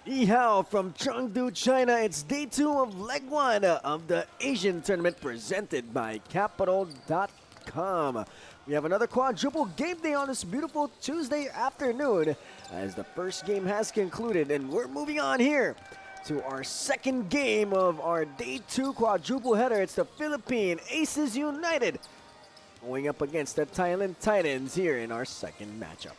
Yihao from Chengdu, China. It's day 2 of leg 1 of the Asian tournament presented by Capital.com. We have another quadruple game day on this beautiful Tuesday afternoon as the first game has concluded, and we're moving on here to our second game of our day 2 quadruple header. It's the Philippine Aces United going up against the Thailand Titans here in our second matchup.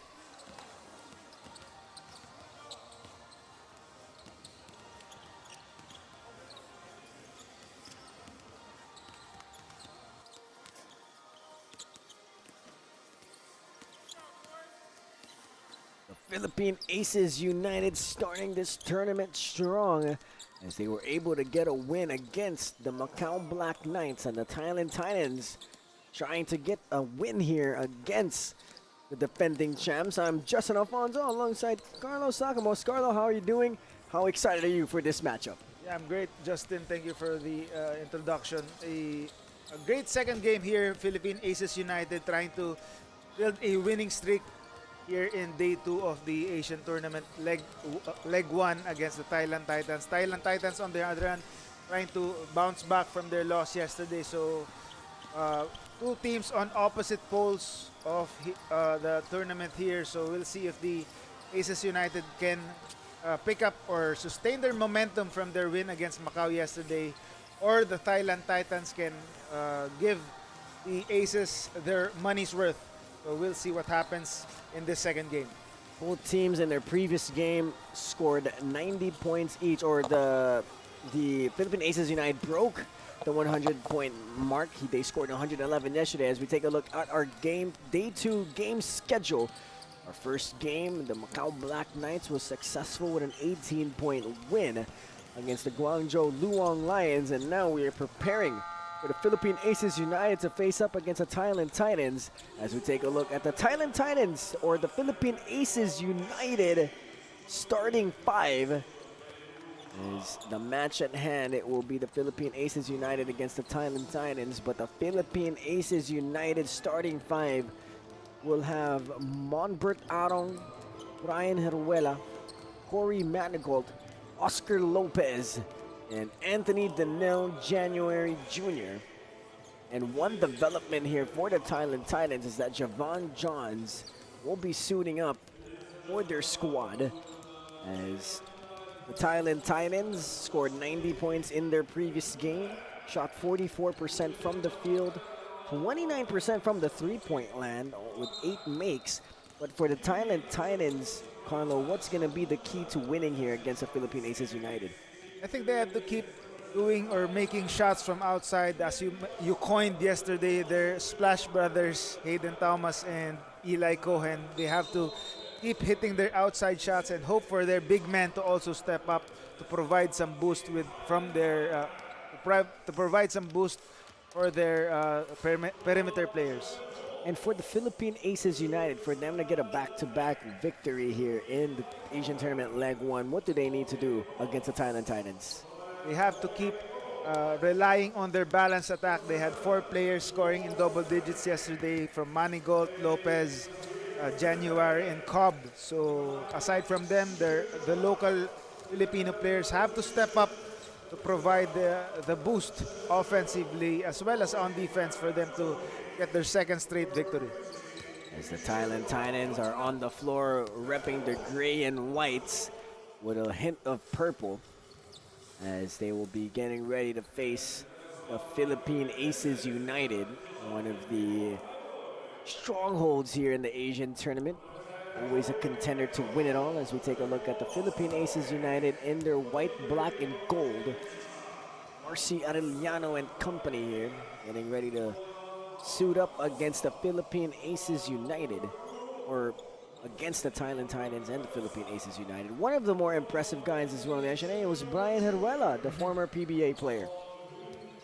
Philippine Aces United starting this tournament strong as they were able to get a win against the Macau Black Knights, and the Thailand Titans trying to get a win here against the defending champs. I'm Justin Alfonso alongside Carlos Sakamos. Carlo, how are you doing? How excited are you for this matchup? Yeah, I'm great, Justin. Thank you for the introduction. A great second game here. Philippine Aces United trying to build a winning streak here in day 2 of the Asian tournament, leg 1 against the Thailand Titans. Thailand Titans, on the other hand, trying to bounce back from their loss yesterday. So two teams on opposite poles of the tournament here. So we'll see if the Aces United can pick up or sustain their momentum from their win against Macau yesterday, or the Thailand Titans can give the Aces their money's worth. So we'll see what happens in this second game. Both teams in their previous game scored 90 points each, or the Philippine Aces United broke the 100-point mark. They scored 111 yesterday. As we take a look at our day 2 game schedule, our first game, the Macau Black Knights was successful with an 18-point win against the Guangzhou Luong Lions, and now we are preparing for the Philippine Aces United to face up against the Thailand Titans. As we take a look at the Thailand Titans, or the Philippine Aces United starting 5. As the match at hand, it will be the Philippine Aces United against the Thailand Titans, but the Philippine Aces United starting 5 will have Monbert Arong, Brian Heruela, Corey Manigault, Oscar Lopez, and Anthony Danil January Jr. And one development here for the Thailand Titans is that Javon Johns will be suiting up for their squad, as the Thailand Titans scored 90 points in their previous game, shot 44% from the field, 29% from the three-point land with 8 makes. But for the Thailand Titans, Carlo, what's going to be the key to winning here against the Philippine Aces United? I think they have to keep doing or making shots from outside. As you coined yesterday, their Splash Brothers, Hayden Thomas and Eli Cohen, they have to keep hitting their outside shots and hope for their big men to also step up to provide some boost for their perimeter players. And for the Philippine Aces United, for them to get a back-to-back victory here in the Asian Tournament Leg 1, what do they need to do against the Thailand Titans? They have to keep relying on their balanced attack. They had 4 players scoring in double digits yesterday, from Manigault, Lopez, January, and Cobb. So aside from them, the local Filipino players have to step up to provide the boost offensively as well as on defense for them to get their second straight victory. As the Thailand Titans are on the floor repping the gray and whites with a hint of purple, as they will be getting ready to face the Philippine Aces United, one of the strongholds here in the Asian tournament. Always a contender to win it all, as we take a look at the Philippine Aces United in their white, black, and gold. Marcy Arellano and company here, getting ready to suit up against the Philippine Aces United, or against the Thailand Titans and the Philippine Aces United. One of the more impressive guys as well yesterday was Brian Heruela, the former PBA player.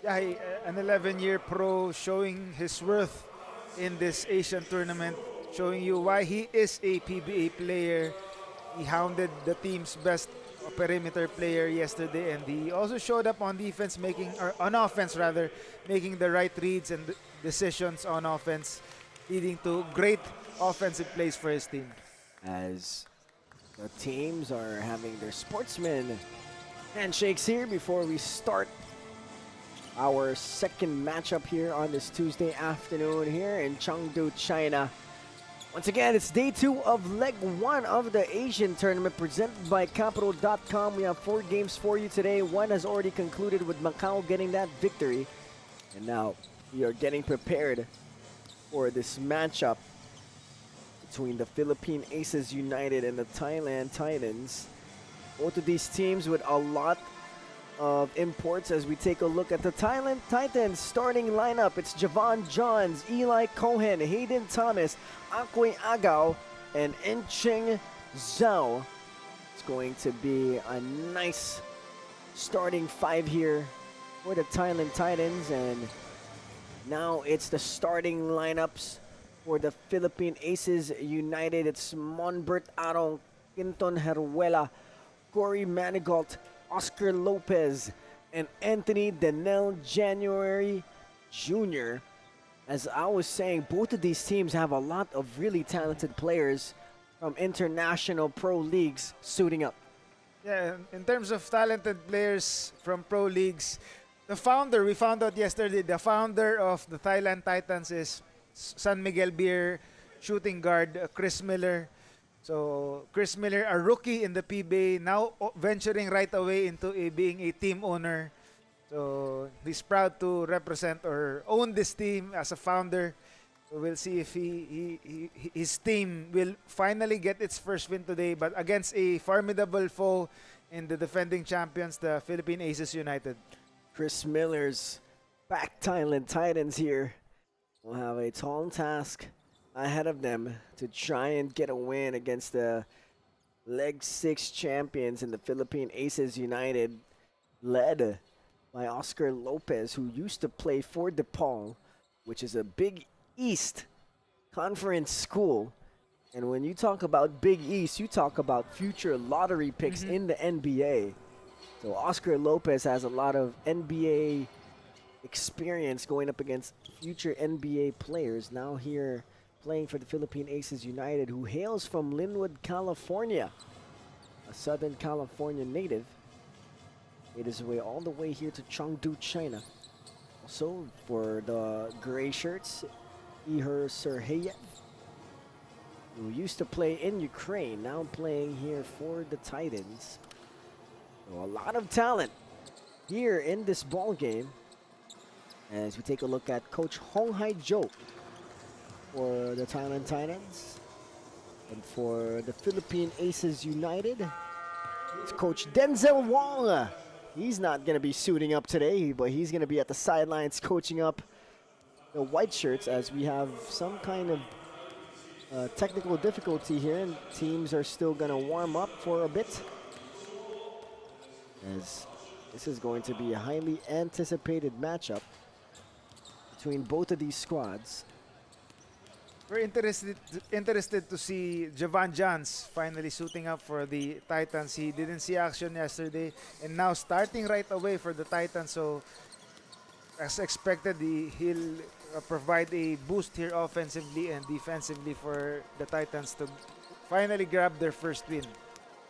Yeah, an 11-year pro, showing his worth in this Asian tournament, showing you why he is a PBA player. He hounded the team's best perimeter player yesterday, and he also showed up on defense, on offense rather, making the right reads and decisions on offense, leading to great offensive plays for his team. As The teams are having their sportsman handshakes here before we start our second matchup here on this Tuesday afternoon here in Chengdu, China. Once again, it's day 2 of leg 1 of the Asian tournament presented by Capital.com. We have 4 games for you today. One has already concluded with Macau getting that victory. And now we are getting prepared for this matchup between the Philippine Aces United and the Thailand Titans. Both of these teams with a lot of imports as we take a look at the Thailand Titans starting lineup. It's Javon Johns, Eli Cohen, Hayden Thomas, Akwe Agao, and Encheng Zhao. It's going to be a nice starting 5 here for the Thailand Titans, and now it's the starting lineups for the Philippine Aces United. It's Monbert Arong, Quinton Heruela, Corey Manigault, Oscar Lopez, and Anthony Danel January Jr. As I was saying, both of these teams have a lot of really talented players from international pro leagues suiting up. Yeah, in terms of talented players from pro leagues, the founder, we found out yesterday, the founder of the Thailand Titans is San Miguel Beer shooting guard Chris Miller. So Chris Miller, a rookie in the PBA, now venturing right away into being a team owner. So he's proud to represent or own this team as a founder. So we'll see if his team will finally get its first win today, but against a formidable foe in the defending champions, the Philippine Aces United. Chris Miller's back Thailand Titans here will have a tall task ahead of them to try and get a win against the Leg 6 champions in the Philippine Aces United, led by Oscar Lopez, who used to play for DePaul, which is a Big East conference school. And when you talk about Big East, you talk about future lottery picks in the NBA. So Oscar Lopez has a lot of NBA experience going up against future NBA players. Now here playing for the Philippine Aces United, who hails from Linwood, California, a Southern California native. Made his way all the way here to Chengdu, China. Also for the gray shirts, Ihor Serheyev, who used to play in Ukraine, now playing here for the Titans. So a lot of talent here in this ball game. As we take a look at Coach Hong Hai Jo for the Thailand Titans, and for the Philippine Aces United, it's Coach Denzel Wong. He's not going to be suiting up today, but he's going to be at the sidelines coaching up the white shirts, as we have some kind of technical difficulty here, and teams are still going to warm up for a bit, as this is going to be a highly anticipated matchup between both of these squads. We're interested to see Javon Johns finally suiting up for the Titans. He didn't see action yesterday, and now starting right away for the Titans. So as expected, he'll provide a boost here offensively and defensively for the Titans to finally grab their first win.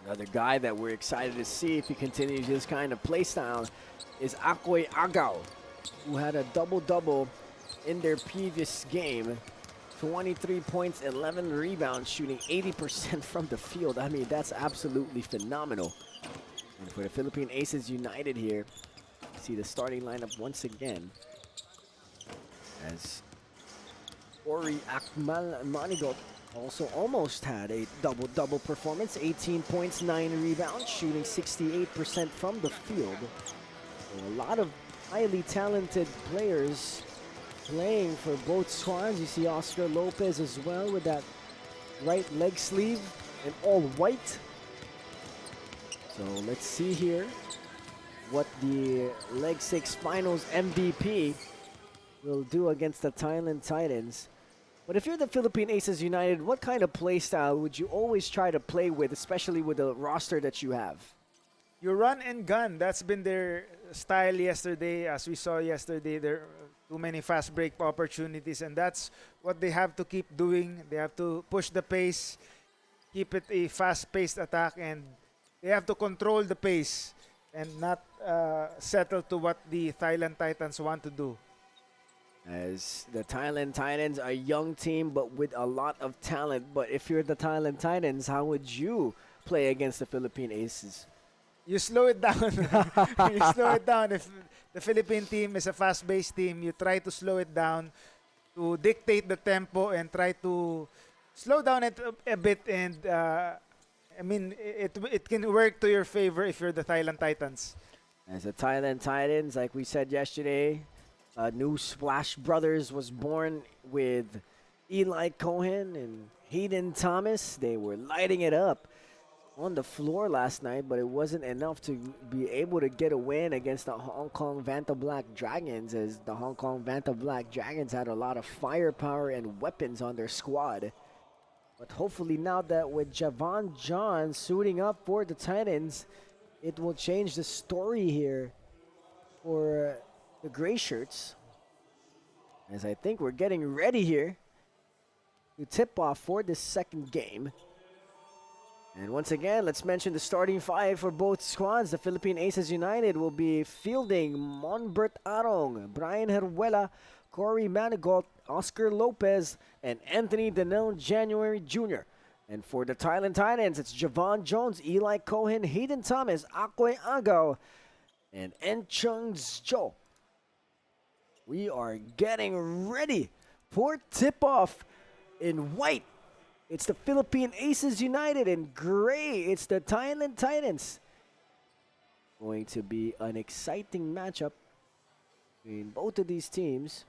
Another guy that we're excited to see if he continues his kind of play style is Akwe Agao, who had a double-double in their previous game. 23 points, 11 rebounds, shooting 80% from the field. I mean, that's absolutely phenomenal. And for the Philippine Aces United here, see the starting lineup once again, as Ori Akmal Manigot also almost had a double-double performance. 18 points, 9 rebounds, shooting 68% from the field. So a lot of highly talented players playing for both squads. You see Oscar Lopez as well with that right leg sleeve and all white. So let's see here what the Leg 6 Finals MVP will do against the Thailand Titans. But if you're the Philippine Aces United, what kind of play style would you always try to play with, especially with the roster that you have? You run and gun. That's been their style yesterday. As we saw yesterday, there are too many fast break opportunities, and that's what they have to keep doing. They have to push the pace keep it a fast-paced attack, and they have to control the pace and not settle to what the Thailand Titans want to do. As the Thailand Titans are a young team, but with a lot of talent. But if you're the Thailand Titans, how would you play against the Philippine Aces? You slow it down. You slow it down. If the Philippine team is a fast-paced team, you try to slow it down to dictate the tempo and try to slow down it a bit. And I mean, it can work to your favor if you're the Thailand Titans. As the Thailand Titans, like we said yesterday, new Splash Brothers was born with Eli Cohen and Hayden Thomas. They were lighting it up on the floor last night, but it wasn't enough to be able to get a win against the Hong Kong Vanta Black Dragons, as the Hong Kong Vanta Black Dragons had a lot of firepower and weapons on their squad. But hopefully now that with Javon John suiting up for the Titans, it will change the story here for the Gray Shirts, as I think we're getting ready here to tip off for this second game. And once again, let's mention the starting five for both squads. The Philippine Aces United will be fielding Monbert Arong, Brian Heruela, Corey Manigault, Oscar Lopez, and Anthony Danel January Jr. And for the Thailand Titans, it's Javon Jones, Eli Cohen, Hayden Thomas, Akoy Agaw, and Enchung Zhou. We are getting ready for tip-off. In white, it's the Philippine Aces United. In gray, it's the Thailand Titans. Going to be an exciting matchup between both of these teams.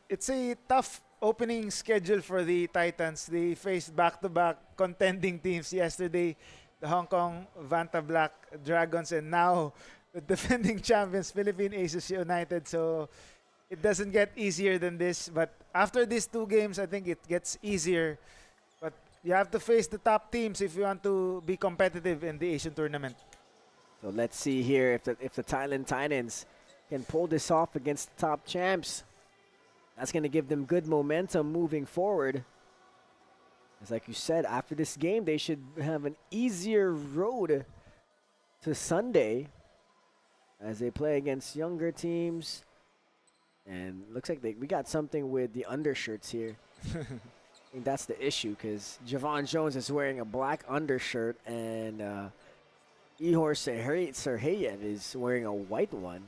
It's a tough opening schedule for the Titans. They faced back-to-back contending teams yesterday, the Hong Kong Vanta Black Dragons, and now the defending champions, Philippine Aces United. So it doesn't get easier than this. But after these two games, I think it gets easier. But you have to face the top teams if you want to be competitive in the Asian tournament. So let's see here if the Thailand Titans can pull this off against the top champs. That's going to give them good momentum moving forward. As like you said, after this game, they should have an easier road to Sunday as they play against younger teams. And looks like we got something with the undershirts here. I think that's the issue, because Javon Jones is wearing a black undershirt and Ihor Serheyev is wearing a white one.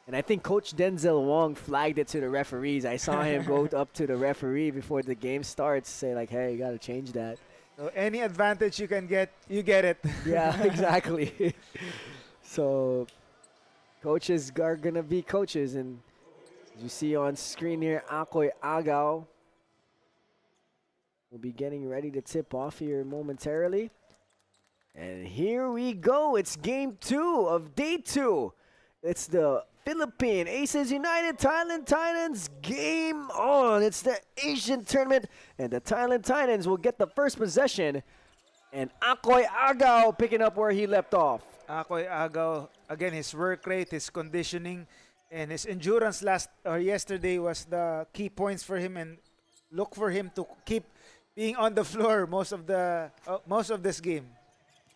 And I think Coach Denzel Wong flagged it to the referees. I saw him go up to the referee before the game starts, say like, hey, you got to change that. So any advantage you can get, you get it. Yeah, exactly. So coaches are going to be coaches. And as you see on screen here, Akoy Agaw will be getting ready to tip off here momentarily. And here we go. It's game 2 of day 2. It's the Philippine Aces United Thailand Titans game on. It's the Asian tournament, and the Thailand Titans will get the first possession. And Akoy Agaw picking up where he left off. Akoy Agaw, again, his work rate, his conditioning, and his endurance yesterday was the key points for him, and look for him to keep being on the floor most of this game.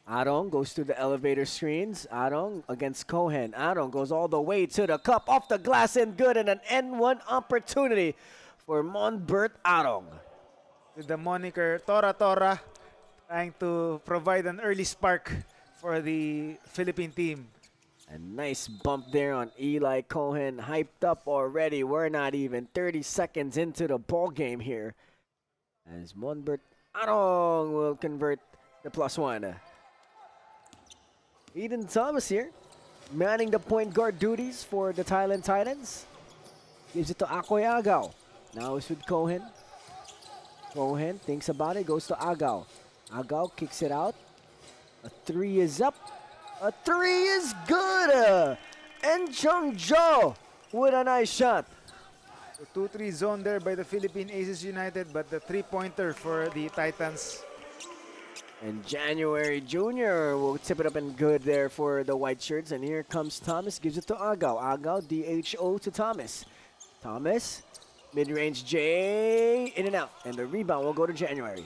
Arong goes to the elevator screens. Arong against Cohen. Arong goes all the way to the cup, off the glass and good, and an N1 opportunity for Monbert Arong. With the moniker Tora Tora, trying to provide an early spark for the Philippine team. A nice bump there on Eli Cohen, hyped up already. We're not even 30 seconds into the ball game here, as Monbert Arong will convert the +1. Eden Thomas here, manning the point guard duties for the Thailand Titans. Gives it to Akoy Agaw. Now it's with Cohen. Cohen thinks about it, goes to Agaw. Agaw kicks it out. A 3 is up. A 3 is good. Enchung Zhou with a nice shot. The 2-3 zone there by the Philippine Aces United, but the 3-pointer for the Titans. And January Jr. will tip it up and good there for the white shirts. And here comes Thomas, gives it to Agaw. Agaw, DHO to Thomas. Thomas, mid-range J, in and out. And the rebound will go to January.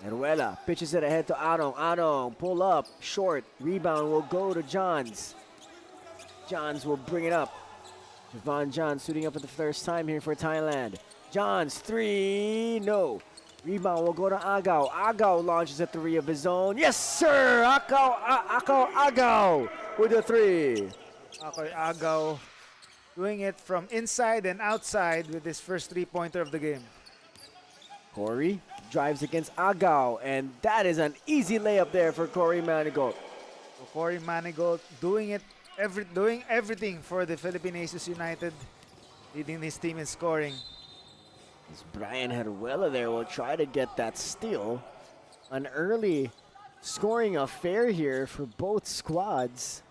Heruela pitches it ahead to Arong. Arong, pull up, short. Rebound will go to Johns. Johns will bring it up. Javon Johns suiting up for the first time here for Thailand. Johns, three, no. Rebound will go to Agaw. Agaw launches a three of his own. Yes, sir! Agaw with a three. Akoy Agaw doing it from inside and outside with his first three-pointer of the game. Corey drives against Agaw, and that is an easy layup there for Corey Manigault. So Corey Manigault doing everything for the Philippine Aces United, leading his team in scoring. As Brian Heruela there will try to get that steal. An early scoring affair here for both squads.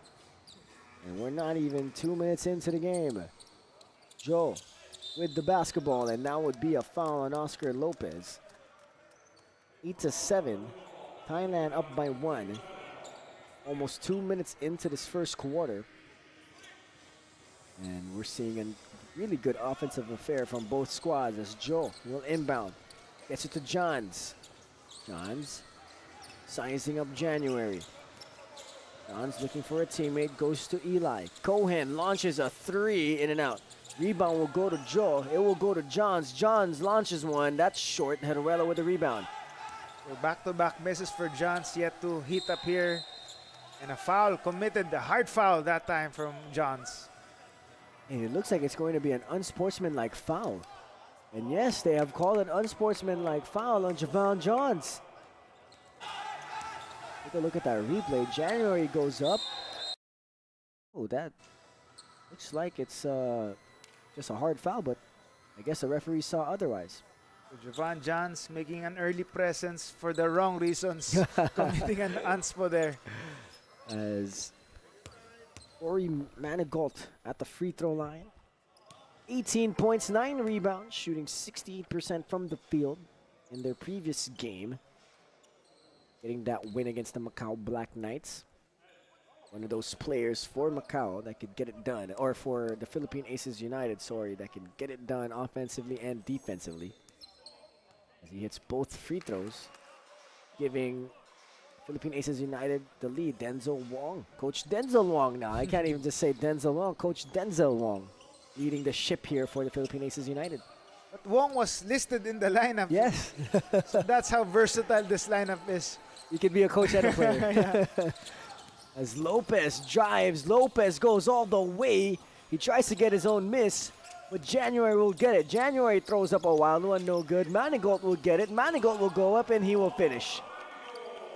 And we're not even 2 minutes into the game. Joe with the basketball, and now would be a foul on Oscar Lopez. 8-7. Thailand up by 1. Almost 2 minutes into this first quarter. And we're seeing a really good offensive affair from both squads as Joe will inbound. Gets it to Johns. Johns sizing up January. Johns looking for a teammate, goes to Eli. Cohen launches a three, in and out. Rebound will go to Joe. It will go to Johns. Johns launches one. That's short. Heruela with the rebound. So back-to-back misses for Johns, yet to heat up here. And a foul committed, a hard foul that time from Johns. And it looks like it's going to be an unsportsmanlike foul. And yes, they have called an unsportsmanlike foul on Javon Johns. Take a look at that replay. January goes up. Oh, that looks like it's just a hard foul, but I guess the referee saw otherwise. So Javon Johns making an early presence for the wrong reasons, committing an unspo there. As Corey Manigault at the free throw line. 18 points, 9 rebounds, shooting 68% from the field in their previous game. Getting that win against the Macau Black Knights. One of those players for Macau that could get it done, or for the Philippine Aces United, sorry, that can get it done offensively and defensively. As he hits both free throws, giving Philippine Aces United the lead. Denzel Wong, Coach Denzel Wong now. I can't even just say Denzel Wong, Coach Denzel Wong leading the ship here for the Philippine Aces United. But Wong was listed in the lineup. Yes. So that's how versatile this lineup is. You could be a coach and a player. As Lopez drives, Lopez goes all the way. He tries to get his own miss, but January will get it. January throws up a wild one, no good. Manigault will get it. Manigault will go up and he will finish.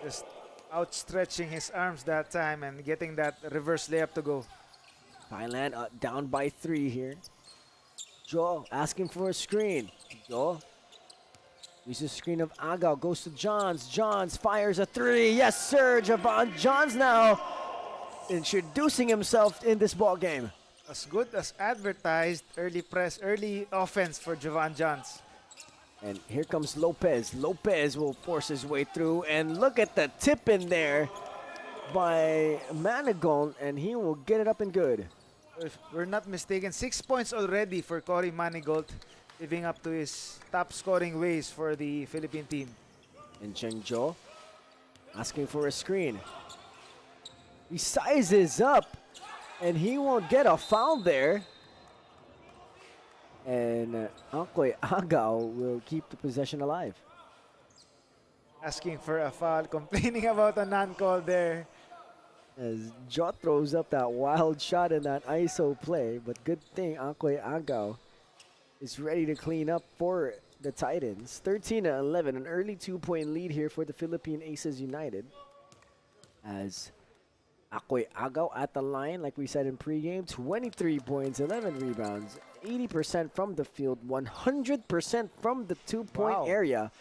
Just outstretching his arms that time and getting that reverse layup to go. Thailand down by 3 here. Joe asking for a screen. Joe uses a screen of Agaw, goes to Johns. Johns fires a 3. Yes, sir. Javon Johns now introducing himself in this ball game. As good as advertised, early offense for Javon Johns. And here comes Lopez. Lopez will force his way through, and look at the tip in there by Manigault, and he will get it up and good. If we're not mistaken, 6 points already for Corey Manigault, living up to his top scoring ways for the Philippine team. And CHENGDU asking for a screen. He sizes up, and he won't get a foul there. And Angkoy Agaw will keep the possession alive. Asking for a foul, complaining about a non-call there. As Joe throws up that wild shot in that ISO play, but good thing Angkoy Agaw is ready to clean up for the Titans. 13-11, an early 2-point lead here for the Philippine Aces United. As Angkoy Agaw at the line, like we said in pregame, 23 points, 11 rebounds, 80% from the field, 100% from the 2-point area.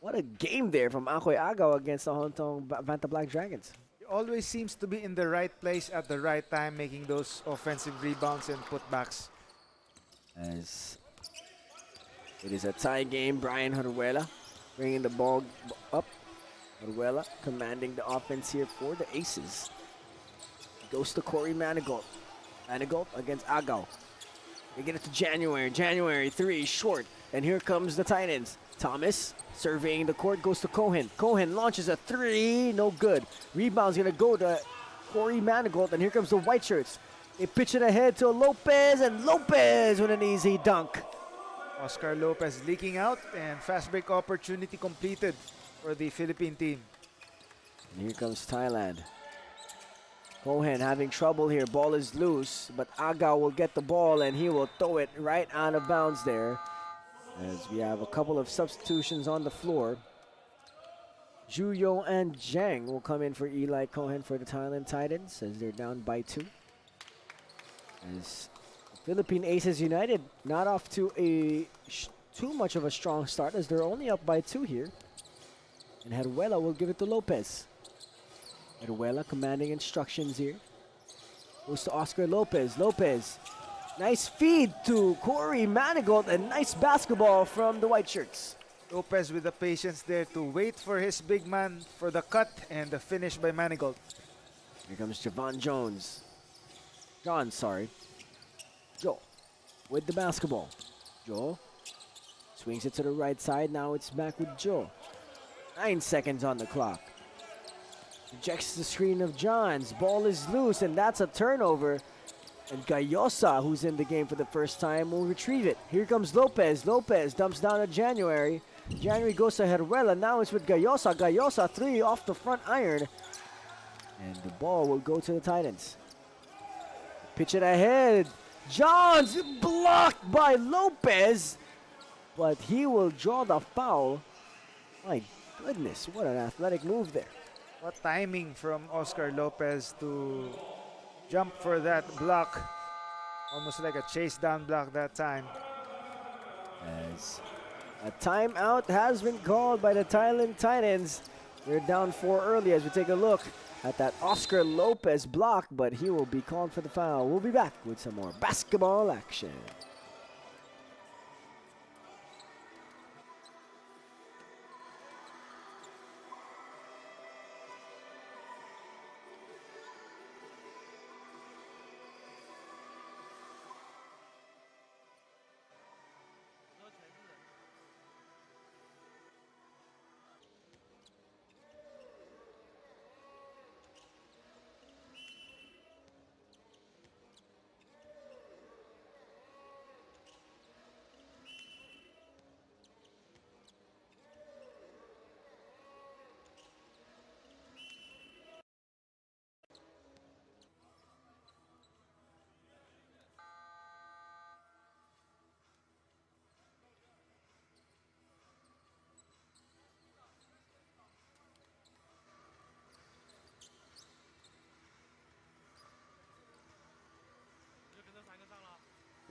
What a game there from Angkoy Agaw against the Hong Kong Banta Black Dragons. He always seems to be in the right place at the right time, making those offensive rebounds and putbacks. As it is a tie game, Brian Heruela bringing the ball up. Heruela commanding the offense here for the Aces. Goes to Corey Manigault. Manigault against Agaw. They get it to January. January 3, short. And here comes the Titans. Thomas surveying the court, goes to Cohen. Cohen launches a three, no good. Rebound's gonna go to Corey Manigault, and here comes the white shirts. They pitch it ahead to Lopez, and Lopez with an easy dunk. Oscar Lopez leaking out, and fast break opportunity completed for the Philippine team. And here comes Thailand. Cohen having trouble here. Ball is loose, but Aga will get the ball, and he will throw it right out of bounds there. As we have a couple of substitutions on the floor. Juyo and Zhang will come in for Eli Cohen for the Thailand Titans as they're down by 2. As Philippine Aces United not off to a too much of a strong start as they're only up by 2 here. And Heruela will give it to Lopez. Heruela commanding instructions here. Goes to Oscar Lopez. Lopez. Nice feed to Corey Manigault, and nice basketball from the white shirts. Lopez with the patience there to wait for his big man for the cut and the finish by Manigault. Here comes Javon Jones. John, sorry. Joe with the basketball. Joe swings it to the right side. Now it's back with Joe. 9 seconds on the clock. Rejects the screen of Johns. Ball is loose, and that's a turnover. And Gayosa, who's in the game for the first time, will retrieve it. Here comes Lopez. Lopez dumps down to January. January goes to Heruela. Now it's with Gayosa. Gayosa, 3 off the front iron. And the ball will go to the Titans. Pitch it ahead. Johns blocked by Lopez. But he will draw the foul. My goodness, what an athletic move there. What timing from Oscar Lopez to jump for that block. Almost like a chase down block that time. As a timeout has been called by the Thailand Titans. They're down 4 early as we take a look at that Oscar Lopez block, but he will be called for the foul. We'll be back with some more basketball action.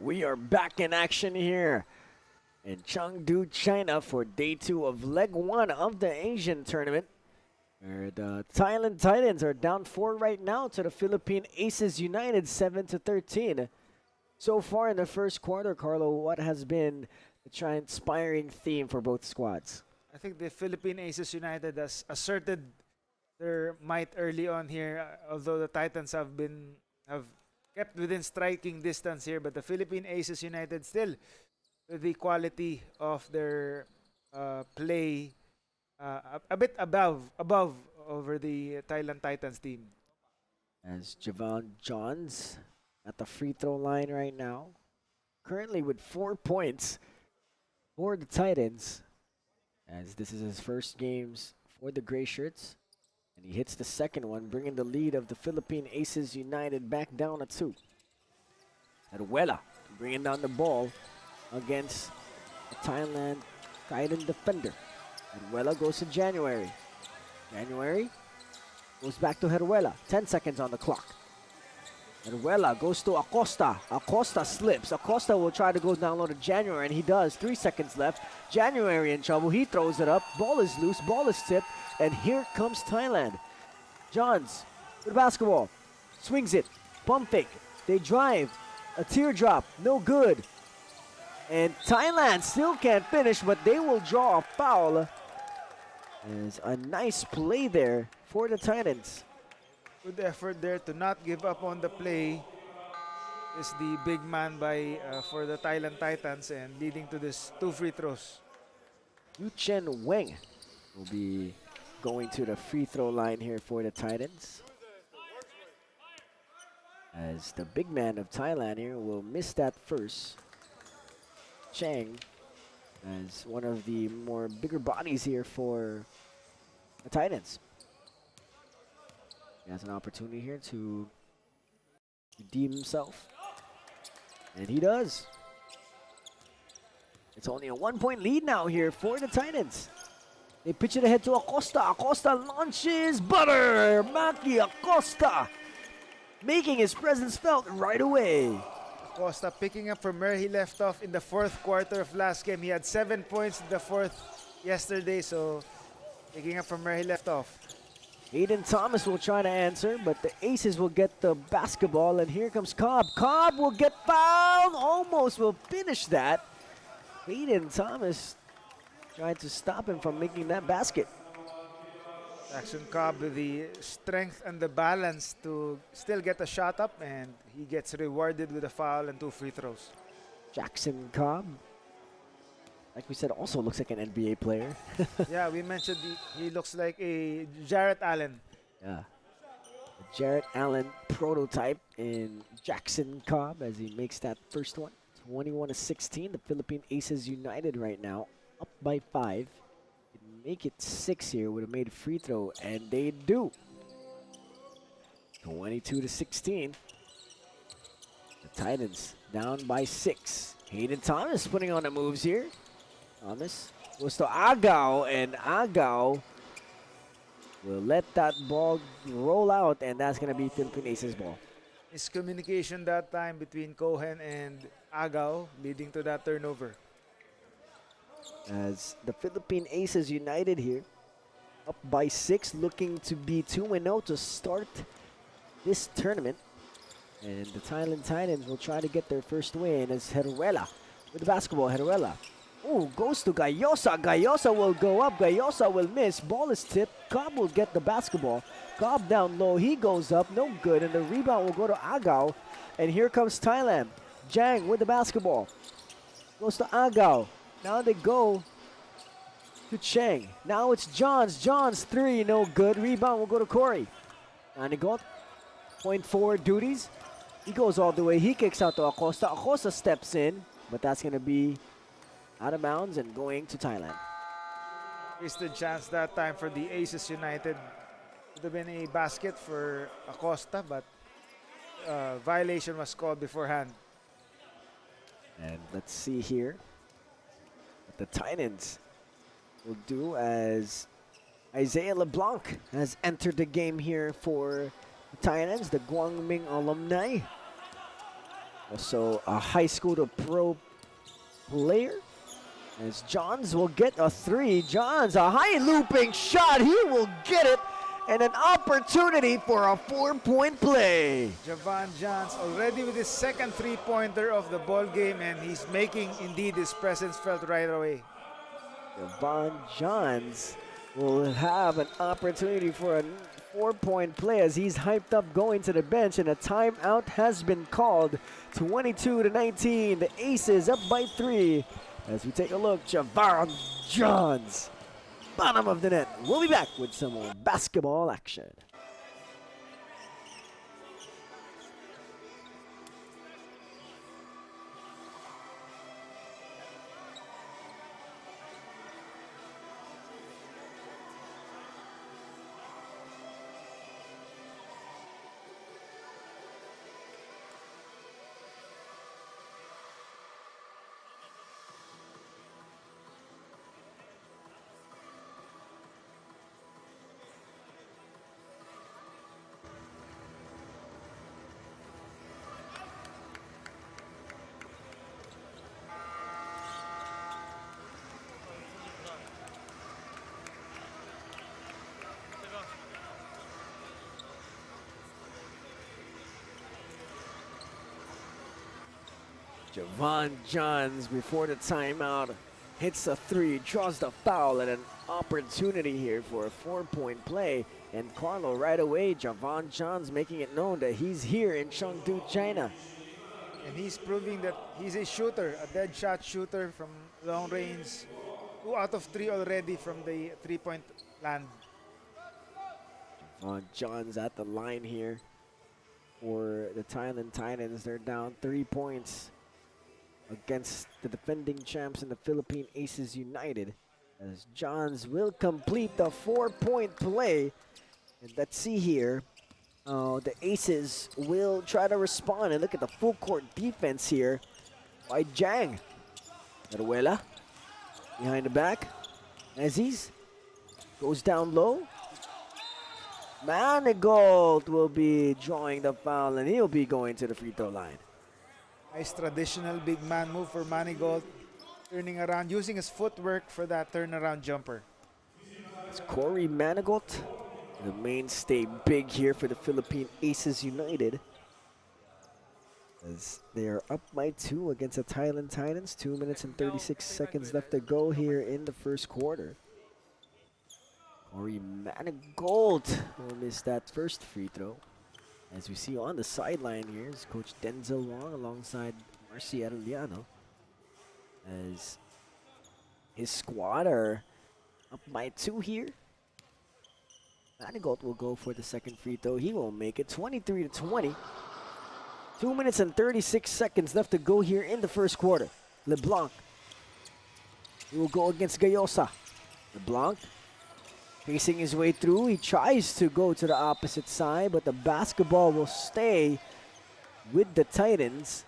We are back in action here in Chengdu, China for day 2 of leg 1 of the Asian tournament. Where the Thailand Titans are down 4 right now to the Philippine Aces United 7-13. So far in the first quarter, Carlo, what has been the transpiring theme for both squads? I think the Philippine Aces United has asserted their might early on here, although the Titans have kept within striking distance here, but the Philippine Aces United still with the quality of their play a bit above over the Thailand Titans team. As Javon Johns at the free throw line right now, currently with 4 points for the Titans, as this is his first games for the Gray Shirts. And he hits the second one, bringing the lead of the Philippine Aces United back down to 2. Heruela bringing down the ball against the Thailand Titan defender. Heruela goes to January. January goes back to Heruela. 10 seconds on the clock. Heruela goes to Acosta. Acosta slips. Acosta will try to go down low to January, and he does. 3 seconds left. January in trouble. He throws it up. Ball is loose. Ball is tipped. And here comes Thailand. Johns with the basketball. Swings it. Pump fake. They drive. A teardrop. No good. And Thailand still can't finish, but they will draw a foul. There's a nice play there for the Titans. Good effort there to not give up on the play. Is the big man by for the Thailand Titans and leading to this 2 free throws. Yu Chen Weng will be going to the free throw line here for the Titans. As the big man of Thailand here will miss that first. Cheng, as one of the more bigger bodies here for the Titans. He has an opportunity here to redeem himself. And he does. It's only a 1-point lead now here for the Titans. They pitch it ahead to Acosta. Acosta launches butter. Maki Acosta making his presence felt right away. Costa picking up from where he left off in the fourth quarter of last game. He had 7 points in the fourth yesterday, so picking up from where he left off. Aiden Thomas will try to answer, but the Aces will get the basketball, and here comes Cobb. Cobb will get fouled, almost will finish that. Aiden Thomas tried to stop him from making that basket. Jackson Cobb with the strength and the balance to still get a shot up, and he gets rewarded with a foul and 2 free throws. Jackson Cobb, like we said, also looks like an NBA player. Yeah, we mentioned he looks like a Jarrett Allen. Yeah. A Jarrett Allen prototype in Jackson Cobb as he makes that first one. 21-16, the Philippine Aces United right now, up by 5. Make it 6 here, would have made a free throw, and they do. 22-16. The Titans down by 6. Hayden Thomas putting on the moves here. Thomas goes to Agao, and Agao will let that ball roll out, and that's going to be Philippine Aces ball. Miscommunication that time between Cohen and Agao, leading to that turnover. As the Philippine Aces United here, up by 6, looking to be 2-0 to start this tournament. And the Thailand Titans will try to get their first win as Heruela with the basketball. Heruela, oh, goes to Gayosa. Gayosa will go up. Gayosa will miss. Ball is tipped. Cobb will get the basketball. Cobb down low. He goes up. No good. And the rebound will go to Agao. And here comes Thailand. Jang with the basketball. Goes to Agao. Now they go to Cheng. Now it's Johns. Johns 3, no good. Rebound will go to Corey. And he got point forward duties. He goes all the way. He kicks out to Acosta. Acosta steps in, but that's going to be out of bounds and going to Thailand. Wasted chance that time for the Aces United. Would have been a basket for Acosta, but violation was called beforehand. And let's see here what the Titans will do as Isaiah LeBlanc has entered the game here for the Titans, the Guangming alumni. Also a high school to pro player. As Johns will get a 3. Johns, a high looping shot. He will get it. And an opportunity for a 4-point play. Javon Johns already with his second 3-pointer of the ball game, and he's making indeed his presence felt right away. Javon Johns will have an opportunity for a 4-point play as he's hyped up going to the bench, and a timeout has been called. 22-19, the Aces up by 3. As we take a look, Javon Johns, bottom of the net. We'll be back with some more basketball action. Javon Johns before the timeout hits a 3, draws the foul, and an opportunity here for a 4-point play. And Carlo right away, Javon Johns making it known that he's here in Chengdu, China. And he's proving that he's a shooter, a dead shot shooter from long range. 2 out of 3 already from the 3-point land. John's at the line here for the Thailand Titans. They're down 3 points against the defending champs in the Philippine Aces United, as Johns will complete the 4-point play. And let's see here. The Aces will try to respond, and look at the full court defense here by Jang. Aruela behind the back. Aziz goes down low. Manigault will be drawing the foul, and he'll be going to the free throw line. Nice traditional big man move for Manigault. Turning around, using his footwork for that turnaround jumper. It's Corey Manigault, the mainstay big here for the Philippine Aces United, as they are up by 2 against the Thailand Titans. 2 minutes and 36 seconds left to go here in the first quarter. Corey Manigault will miss that first free throw. As we see on the sideline here is Coach Denzel Wong alongside Marcy Arellano, as his squad are up by 2 here. Manigault will go for the second free throw. He will make it 23-20. 2 minutes and 36 seconds left to go here in the first quarter. LeBlanc, he will go against Gayosa. LeBlanc facing his way through. He tries to go to the opposite side, but the basketball will stay with the Titans.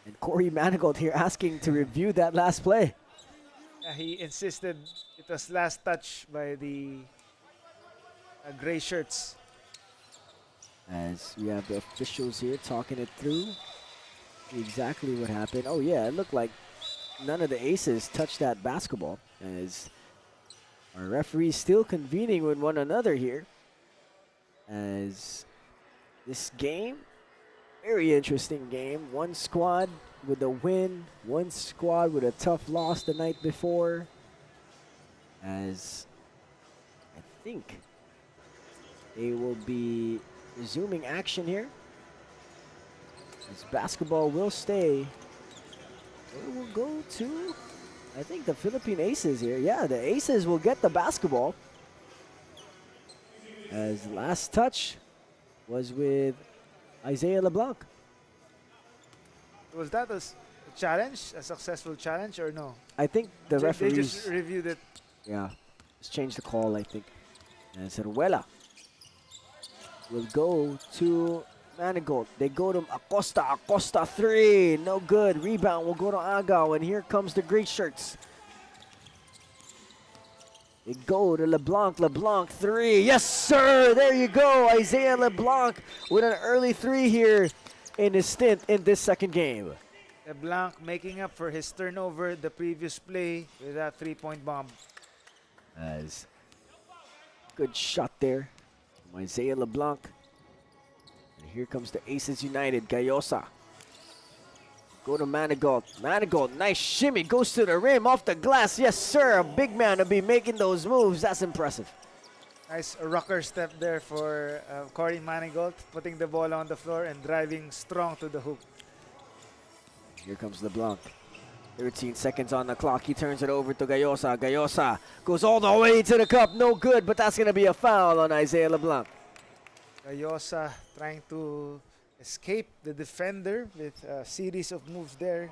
And Corey Manigault here asking to review that last play. Yeah, he insisted it was last touch by the gray shirts. As we have the officials here talking it through. See exactly what happened. Oh yeah, it looked like none of the Aces touched that basketball, as our referees still convening with one another here. As this game, very interesting game. One squad with a win, one squad with a tough loss the night before. As I think they will be resuming action here. As basketball will stay. It will go to, I think, the Philippine Aces here. Yeah, the Aces will get the basketball. As last touch was with Isaiah LeBlanc. Was that a challenge, a successful challenge, or no? I think the They referees, just reviewed it. yeah, just changed the call, I think. And Ceruela will go to Manigault. They go to Acosta. Acosta 3. No good. Rebound will go to Agaw. And here comes the gray shirts. They go to LeBlanc. LeBlanc 3. Yes, sir. There you go. Isaiah LeBlanc with an early 3 here in his stint in this second game. LeBlanc making up for his turnover the previous play with that 3-point bomb. As good shot there from Isaiah LeBlanc. And here comes the Aces United. Gayosa. Go to Manigault. Manigault, nice shimmy. Goes to the rim, off the glass. Yes, sir. A big man to be making those moves. That's impressive. Nice rocker step there for Corey Manigault, putting the ball on the floor and driving strong to the hoop. Here comes LeBlanc. 13 seconds on the clock. He turns it over to Gayosa. Gayosa goes all the way to the cup. No good, but that's going to be a foul on Isaiah LeBlanc. Gayosa trying to escape the defender with a series of moves there.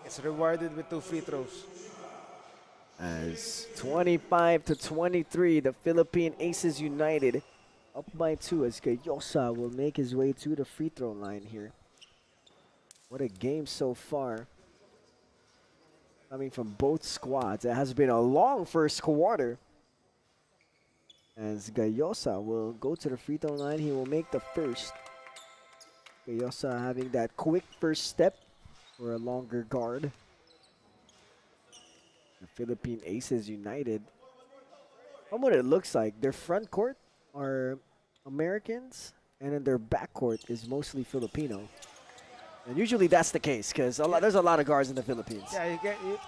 It's rewarded with 2 free throws. As 25-23, the Philippine Aces United up by 2, as Gayosa will make his way to the free throw line here. What a game so far. Coming from both squads. It has been a long first quarter. As Gayosa will go to the free throw line, he will make the first. Gayosa having that quick first step for a longer guard. The Philippine Aces United, from what it looks like, their front court are Americans, and then their back court is mostly Filipino. And usually that's the case, because there's a lot of guards in the Philippines. Yeah,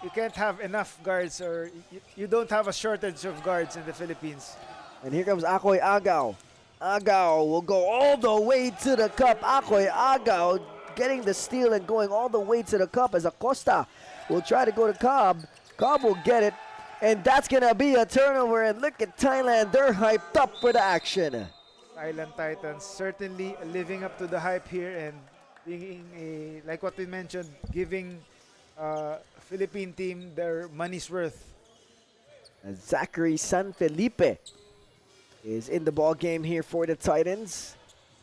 you can't have enough guards, or you don't have a shortage of guards in the Philippines. And here comes Akoy Agaw. Agaw will go all the way to the cup. Akoy Agaw getting the steal and going all the way to the cup, as Acosta will try to go to Cobb. Cobb will get it, and that's gonna be a turnover. And look at Thailand, they're hyped up for the action. Thailand Titans certainly living up to the hype here and being a, like what we mentioned, giving Philippine team their money's worth. Zachary San Felipe is in the ball game here for the Titans.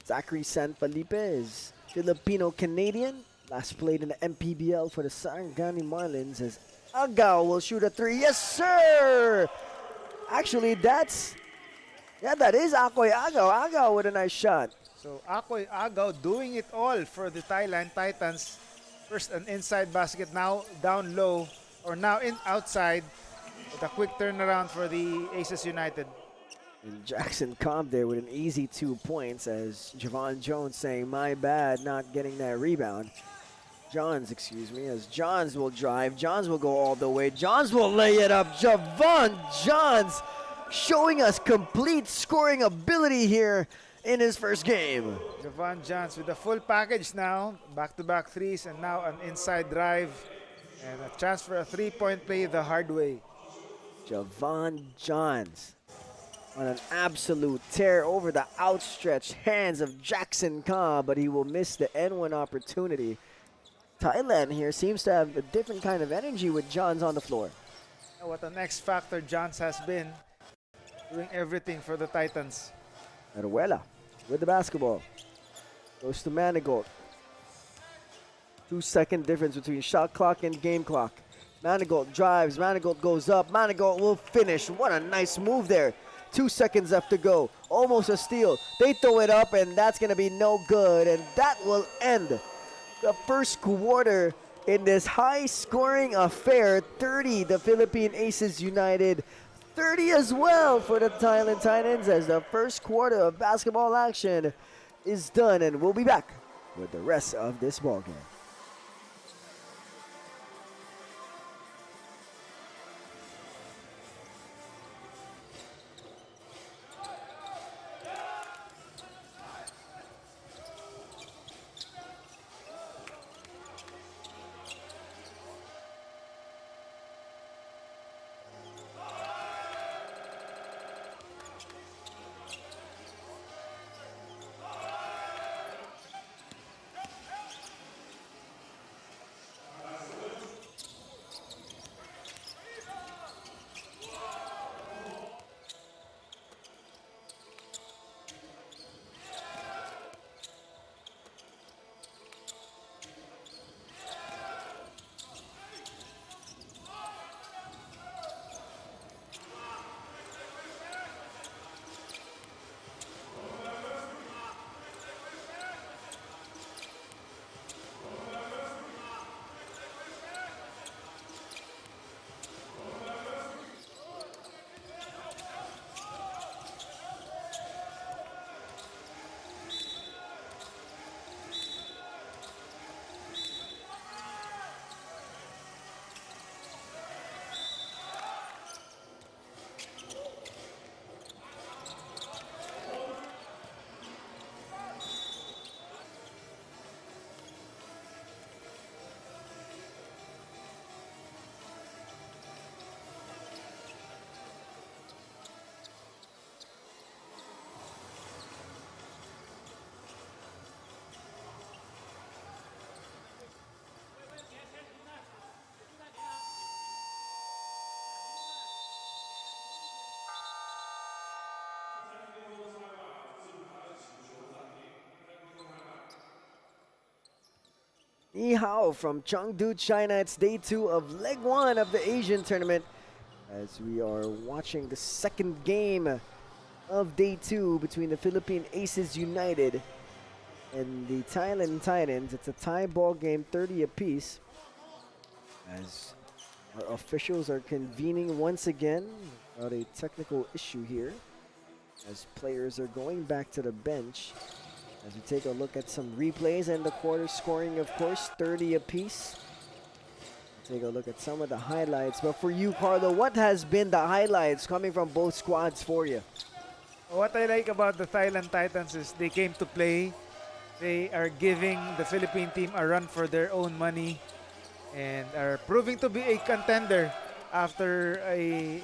Zachary San Felipe is Filipino-Canadian. Last played in the MPBL for the Sarangani Marlins as Agaw will shoot a three. Yes, sir! Actually, that is Akoy Agaw. Agaw with a nice shot. So Akoy Agaw doing it all for the Thailand Titans. First an inside basket, now down low, or now outside. With a quick turnaround for the Aces United. And Jackson Cobb there with an easy 2 points as Javon Jones saying, my bad, not getting that rebound. Excuse me, as Johns will drive. Johns will go all the way. Johns will lay it up. Javon Johns showing us complete scoring ability here in his first game. Javon Johns with the full package now. Back-to-back threes and now an inside drive. And a chance for a three-point play the hard way. Javon Johns on an absolute tear over the outstretched hands of Jackson Cobb, but he will miss the N1 opportunity. Thailand here seems to have a different kind of energy with Johns on the floor. What an X factor Johns has been, doing everything for the Titans. Aruela with the basketball. Goes to Manigault. 2-second difference between shot clock and game clock. Manigault drives, Manigault goes up, Manigault will finish. What a nice move there. 2 seconds left to go. Almost a steal. They throw it up and that's going to be no good. And that will end the first quarter in this high-scoring affair. 30, the Philippine Aces United. 30 as well for the Thailand Titans as the first quarter of basketball action is done. And we'll be back with the rest of this ballgame. Ni hao from Chengdu, China. It's day 2 of leg 1 of the Asian tournament as we are watching the second game of day 2 between the Philippine Aces United and the Thailand Titans. It's a tie ball game, 30 apiece, as our officials are convening once again about a technical issue here as players are going back to the bench. As we take a look at some replays and the quarter scoring, of course, 30 apiece. Take a look at some of the highlights. But for you, Carlo, what has been the highlights coming from both squads for you? What I like about the Thailand Titans is they came to play. They are giving the Philippine team a run for their own money and are proving to be a contender after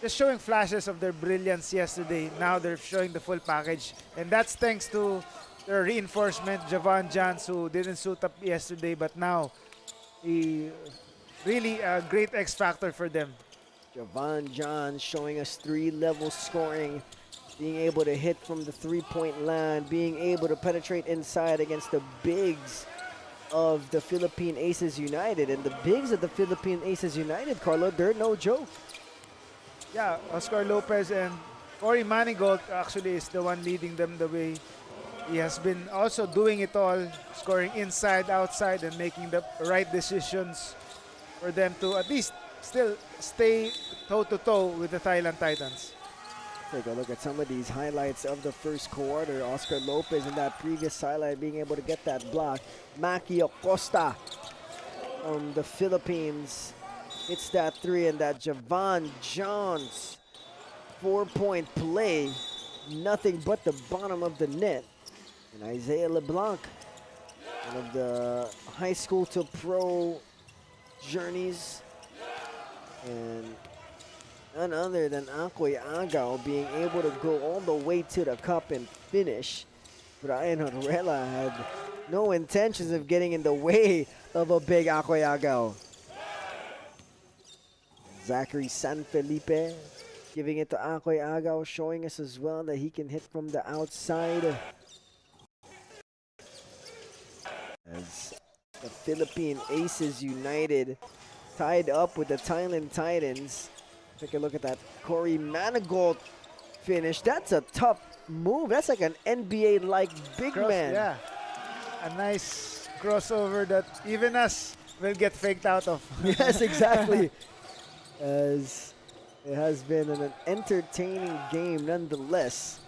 just showing flashes of their brilliance yesterday. Now they're showing the full package, and that's thanks to their reinforcement, Javon Johns, who didn't suit up yesterday, but now he really a great X factor for them. Javon John showing us 3-level scoring, being able to hit from the three-point line, being able to penetrate inside against the bigs of the Philippine Aces United. And the bigs of the Philippine Aces United, Carlo, they're no joke. Yeah, Oscar Lopez and Corey Manigault actually is the one leading them the way. He has been also doing it all, scoring inside, outside, and making the right decisions for them to at least still stay toe-to-toe with the Thailand Titans. Take a look at some of these highlights of the first quarter. Oscar Lopez in that previous highlight being able to get that block. Maki Acosta from the Philippines hits that three, and that Javon Johns 4-point play. Nothing but the bottom of the net. And Isaiah LeBlanc, one of the high school to pro journeys, and none other than Akoy Agao being able to go all the way to the cup and finish. Brian Orella had no intentions of getting in the way of a big Akoy Agao. Zachary San Felipe giving it to Akoy Agao, showing us as well that he can hit from the outside. As the Philippine Aces United tied up with the Thailand Titans. Take a look at that Corey Manigault finish. That's a tough move. That's like an NBA-like big man. Yeah, a nice crossover that even us will get faked out of. Yes, exactly. As it has been an entertaining game nonetheless.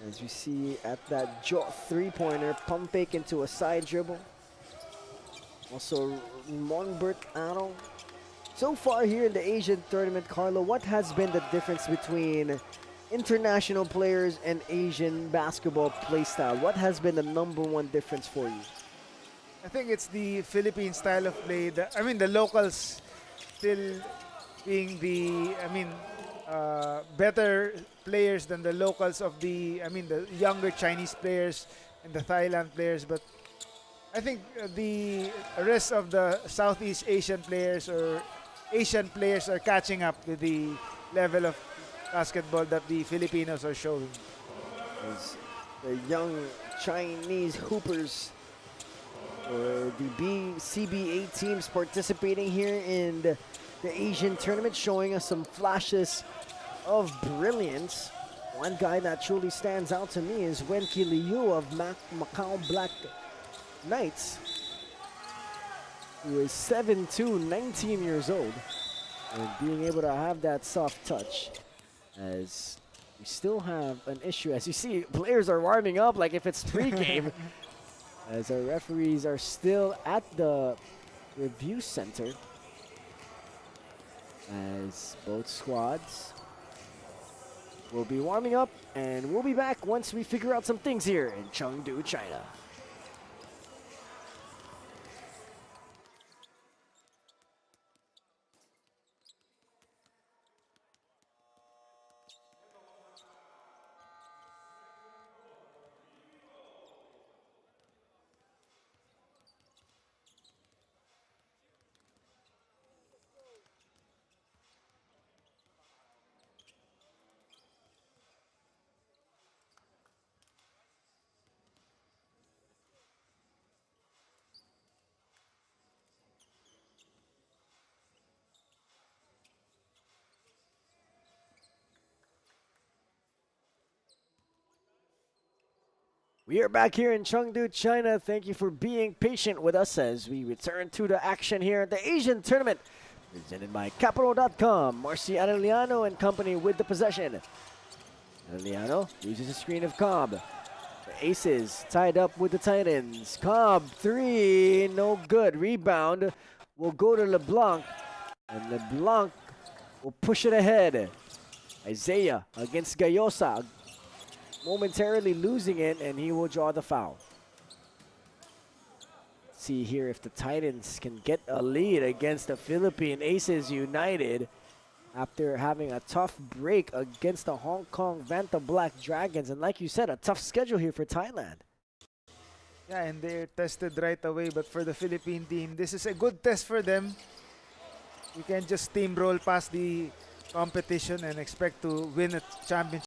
As you see at that three-pointer, pump fake into a side dribble. Also, Monbert Aro. So far here in the Asian tournament, Carlo, what has been the difference between international players and Asian basketball playstyle? What has been the #1 difference for you? I think it's the Philippine style of play. The locals still being better players than the locals of the younger Chinese players and the Thailand players. But I think the rest of the Southeast Asian players or Asian players are catching up with the level of basketball that the Filipinos are showing. As the young Chinese hoopers or the CBA teams participating here in the Asian tournament, showing us some flashes of brilliance. One guy that truly stands out to me is Wenki Liu of Macau Black Knights, who is 7'2", 19 years old, and being able to have that soft touch. As we still have an issue, as you see, players are warming up like if it's pre-game, as our referees are still at the review center, as both squads will be warming up, and we'll be back once we figure out some things here in Chengdu, China. We are back here in Chengdu, China. Thank you for being patient with us as we return to the action here at the Asian tournament. Presented by Capital.com. Marcy Arellano and company with the possession. Arellano uses a screen of Cobb. The Aces tied up with the Titans. Cobb, three, no good. Rebound will go to LeBlanc. And LeBlanc will push it ahead. Isaiah against Gayosa. Momentarily losing it, and he will draw the foul. See here if the Titans can get a lead against the Philippine Aces United after having a tough break against the Hong Kong Vanta Black Dragons. And like you said, a tough schedule here for Thailand. Yeah, and they're tested right away. But for the Philippine team, this is a good test for them. You can just steamroll past the competition and expect to win a championship.